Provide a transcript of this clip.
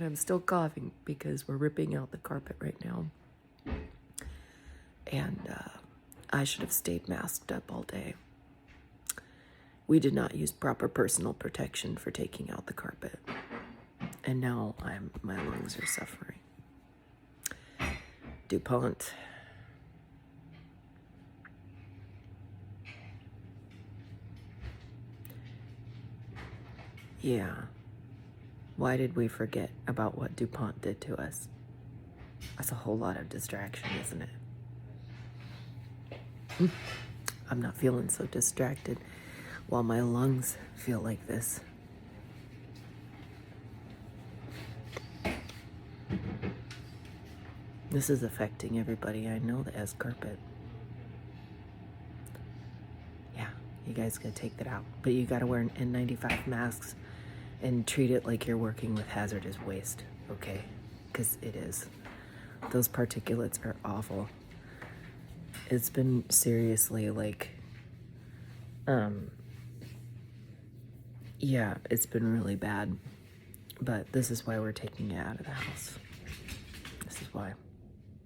I'm still coughing because we're ripping out the carpet right now. And I should have stayed masked up all day. We did not use proper personal protection for taking out the carpet. And now my lungs are suffering. DuPont. Yeah. Why did we forget about what DuPont did to us? That's a whole lot of distraction, isn't it? I'm not feeling so distracted while my lungs feel like this. This is affecting everybody I know that has carpet. Yeah, you guys gotta take that out. But you gotta wear an N95 masks and treat it like you're working with hazardous waste, okay? Because it is. Those particulates are awful. It's been seriously like, yeah, it's been really bad. But this is why we're taking it out of the house. This is why.